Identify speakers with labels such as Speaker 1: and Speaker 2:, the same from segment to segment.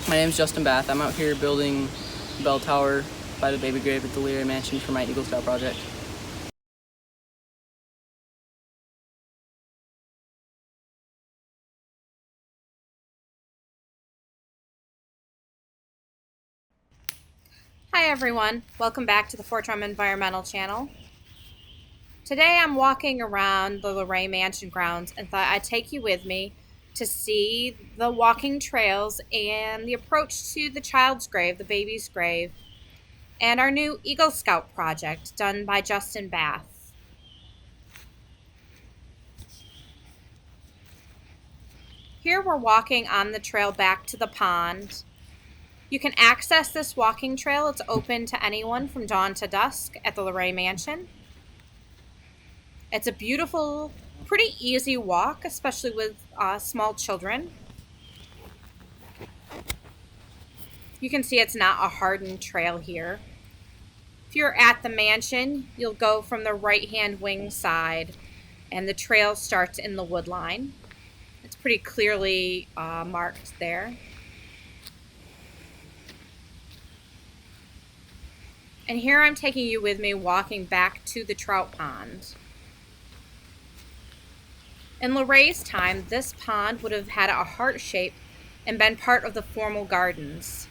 Speaker 1: My name is Justin Bath. I'm out here building a bell tower by the baby grave at the LeRay Mansion for my Eagle Scout project.
Speaker 2: Hi everyone, welcome back to the Fort Drum Environmental Channel. Today I'm walking around the LeRay Mansion grounds and thought I'd take you with me to see the walking trails and the approach to the child's grave, the baby's grave, and our new Eagle Scout project done by Justin Bath. Here we're walking on the trail back to the pond. You can access this walking trail. It's open to anyone from dawn to dusk at the LeRay Mansion. It's a beautiful, pretty easy walk, especially with small children. You can see it's not a hardened trail here. If you're at the mansion, you'll go from the right-hand wing side, and the trail starts in the wood line. It's pretty clearly marked there. And here I'm taking you with me walking back to the trout pond. In LeRay's time, this pond would have had a heart shape and been part of the formal gardens.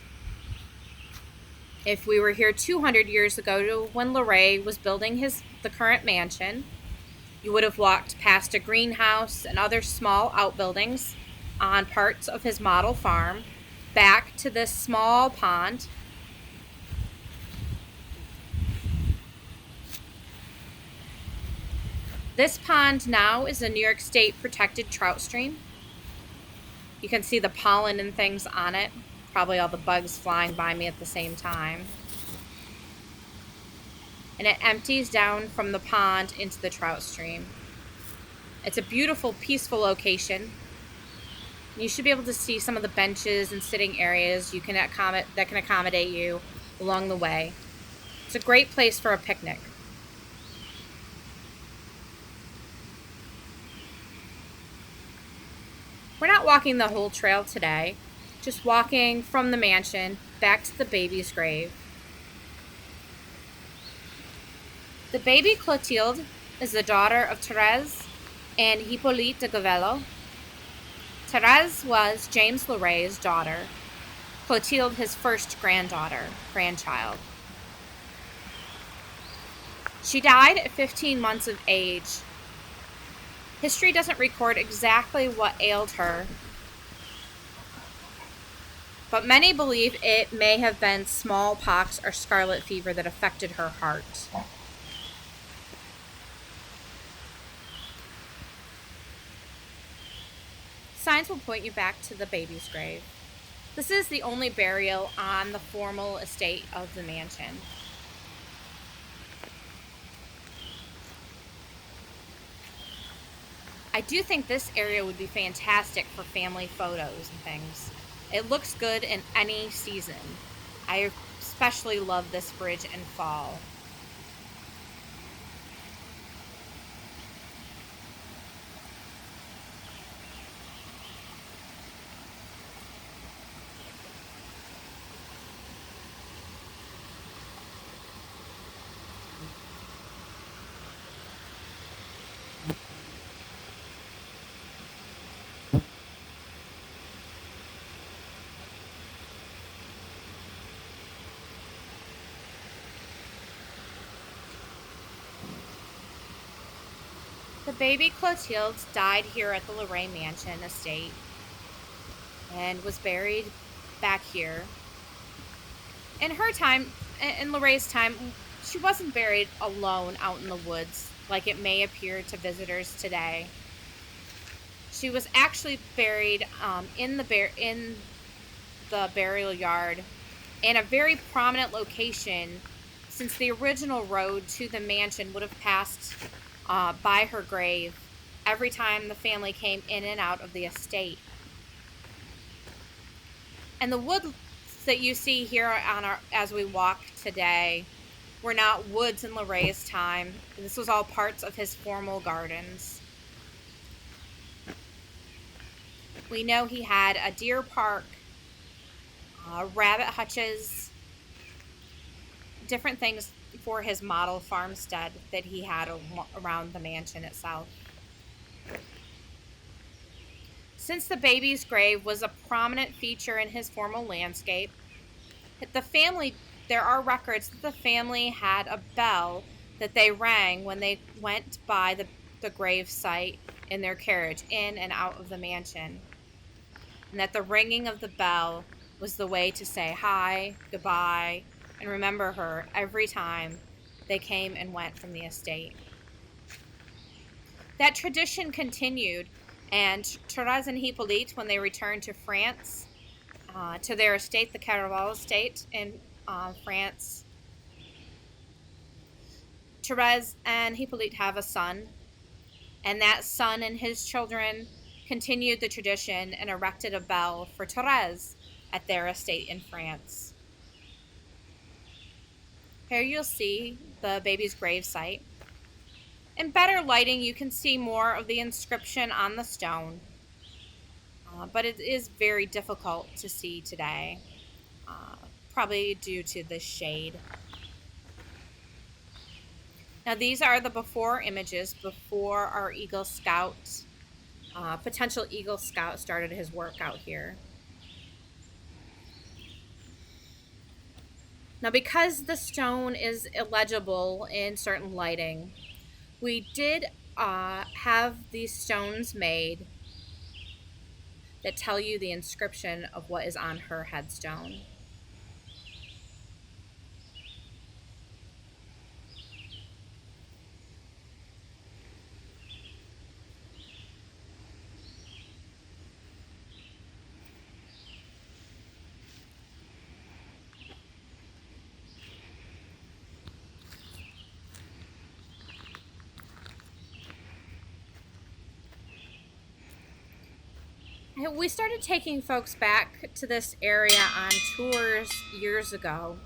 Speaker 2: If we were here 200 years ago to when LeRay was building the current mansion, you would have walked past a greenhouse and other small outbuildings on parts of his model farm back to this small pond. This pond now is a New York State protected trout stream. You can see the pollen and things on it, probably all the bugs flying by me at the same time. And it empties down from the pond into the trout stream. It's a beautiful, peaceful location. You should be able to see some of the benches and sitting areas that can accommodate you along the way. It's a great place for a picnic. We're not walking the whole trail today, just walking from the mansion back to the baby's grave. The baby Clotilde is the daughter of Thérèse and Hippolyte de Gavello. Thérèse was James LeRay's daughter, Clotilde his first grandchild. She died at 15 months of age. History doesn't record exactly what ailed her, but many believe it may have been smallpox or scarlet fever that affected her heart. Signs will point you back to the baby's grave. This is the only burial on the formal estate of the mansion. I do think this area would be fantastic for family photos and things. It looks good in any season. I especially love this bridge in fall. The baby Clotilde died here at the LeRay Mansion estate and was buried back here. In her time, in LeRay's time, she wasn't buried alone out in the woods like it may appear to visitors today. She was actually buried in the burial yard in a very prominent location, since the original road to the mansion would have passed by her grave every time the family came in and out of the estate. And the woods that you see here as we walk today were not woods in LeRay's time. This was all parts of his formal gardens. We know he had a deer park rabbit hutches, different things for his model farmstead that he had around the mansion itself. Since the baby's grave was a prominent feature in his formal landscape, the family, there are records that the family had a bell that they rang when they went by the grave site in their carriage, in and out of the mansion. And that the ringing of the bell was the way to say hi, goodbye, and remember her every time they came and went from the estate. That tradition continued, and Therese and Hippolyte, when they returned to France, to their estate, the Caraval estate in France, Therese and Hippolyte have a son, and that son and his children continued the tradition and erected a bell for Therese at their estate in France. Here you'll see the baby's grave site. In better lighting, you can see more of the inscription on the stone, but it is very difficult to see today, probably due to the shade. Now, these are the before images before our Eagle Scout, potential Eagle Scout, started his work out here. Now, because the stone is illegible in certain lighting, we did have these stones made that tell you the inscription of what is on her headstone. We started taking folks back to this area on tours years ago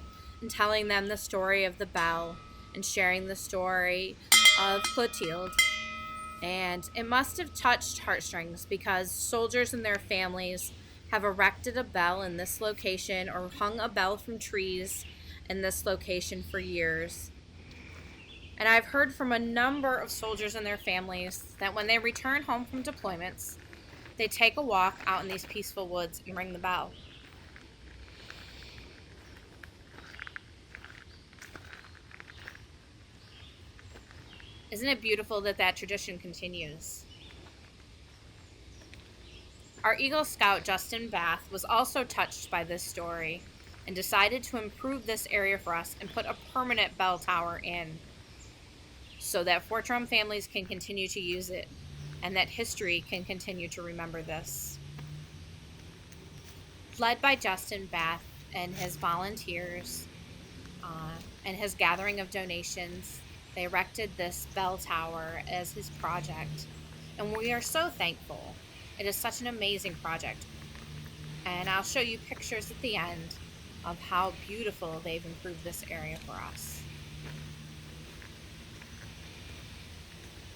Speaker 2: and telling them the story of the bell and sharing the story of Clotilde. And it must have touched heartstrings because soldiers and their families have erected a bell in this location or hung a bell from trees in this location for years. And I've heard from a number of soldiers and their families that when they return home from deployments, they take a walk out in these peaceful woods and ring the bell. Isn't it beautiful that that tradition continues? Our Eagle Scout, Justin Bath, was also touched by this story and decided to improve this area for us and put a permanent bell tower in so that Fort Drum families can continue to use it and that history can continue to remember this. Led by Justin Bath and his volunteers and his gathering of donations, they erected this bell tower as his project. And we are so thankful. It is such an amazing project. And I'll show you pictures at the end of how beautiful they've improved this area for us.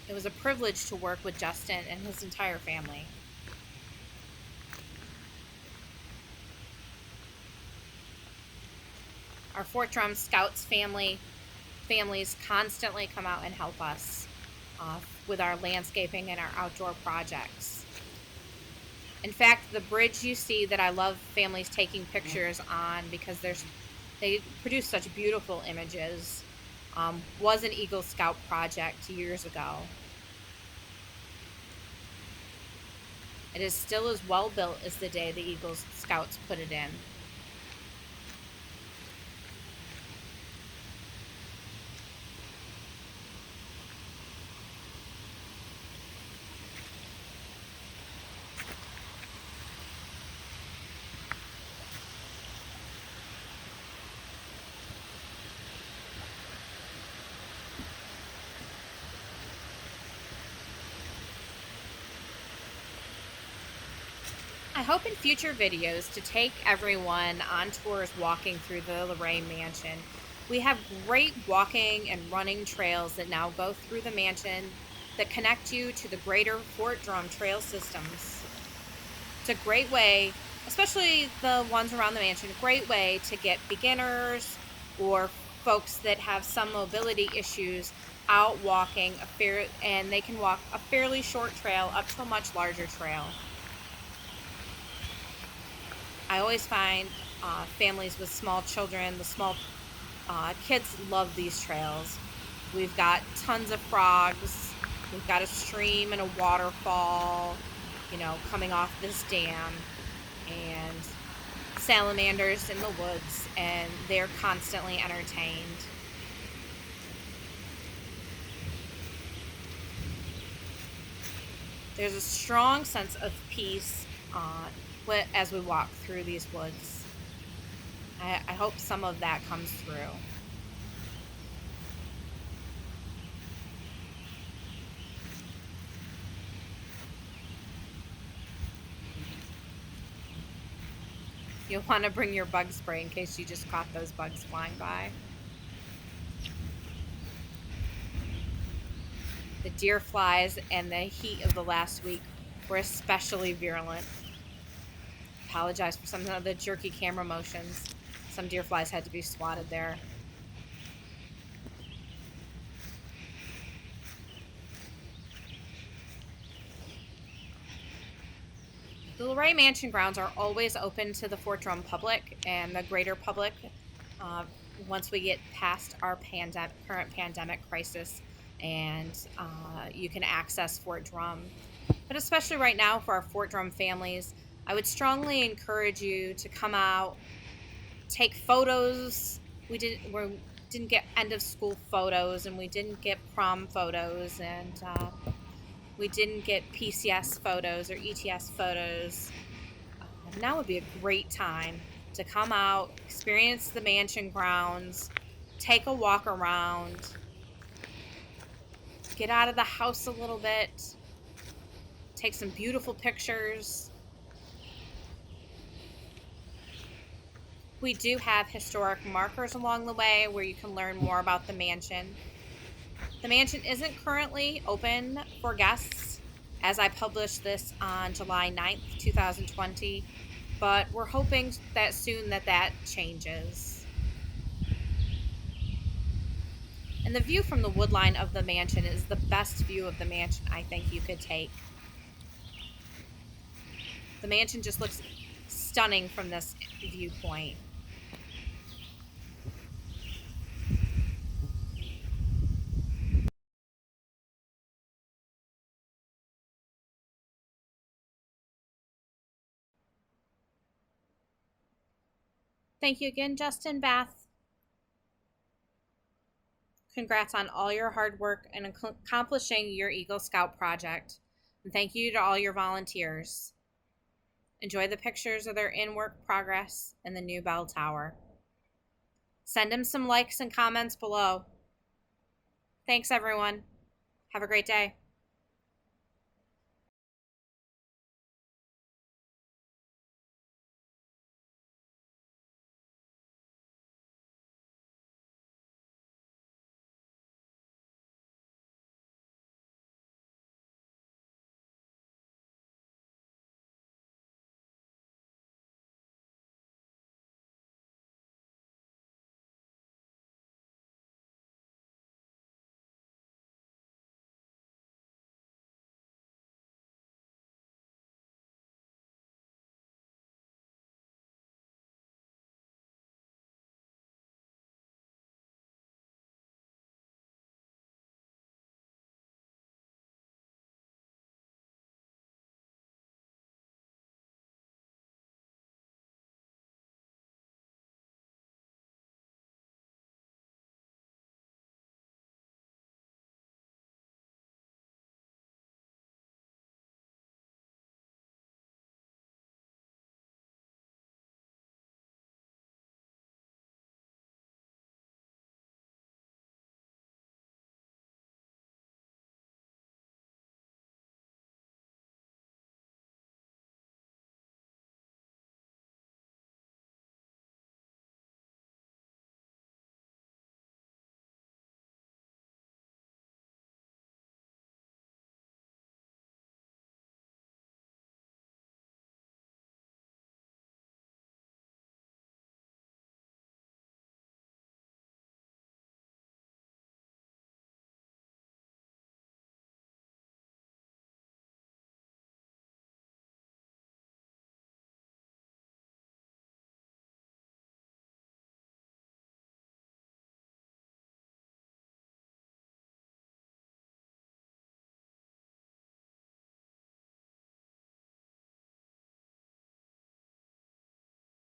Speaker 2: It was a privilege to work with Justin and his entire family. Our Fort Drum Scouts families constantly come out and help us with our landscaping and our outdoor projects. In fact, the bridge you see that I love families taking pictures on because they produce such beautiful images, was an Eagle Scout project years ago. It is still as well built as the day the Eagle Scouts put it in. I hope in future videos to take everyone on tours walking through the LeRay Mansion. We have great walking and running trails that now go through the mansion that connect you to the greater Fort Drum trail systems. It's a great way especially the ones around the mansion, a great way to get beginners or folks that have some mobility issues out walking and they can walk a fairly short trail up to a much larger trail. I always find families with small children, the small kids love these trails. We've got tons of frogs. We've got a stream and a waterfall, coming off this dam, and salamanders in the woods, and they're constantly entertained. There's a strong sense of peace as we walk through these woods. I hope some of that comes through. You'll want to bring your bug spray in case you just caught those bugs flying by. The deer flies and the heat of the last week were especially virulent. Apologize for some of the jerky camera motions. Some deer flies had to be swatted there. The LeRay Mansion grounds are always open to the Fort Drum public and the greater public once we get past our current pandemic crisis, and you can access Fort Drum. But especially right now for our Fort Drum families, I would strongly encourage you to come out, take photos. We didn't get end of school photos, and we didn't get prom photos, and we didn't get PCS photos or ETS photos. Now would be a great time to come out, experience the mansion grounds, take a walk around, get out of the house a little bit, take some beautiful pictures. We do have historic markers along the way where you can learn more about the mansion. The mansion isn't currently open for guests as I published this on July 9th, 2020, but we're hoping that soon that changes. And the view from the woodline of the mansion is the best view of the mansion I think you could take. The mansion just looks stunning from this viewpoint. Thank you again, Justin Bath. Congrats on all your hard work and accomplishing your Eagle Scout project. And thank you to all your volunteers. Enjoy the pictures of their in-work progress in the new bell tower. Send them some likes and comments below. Thanks, everyone. Have a great day.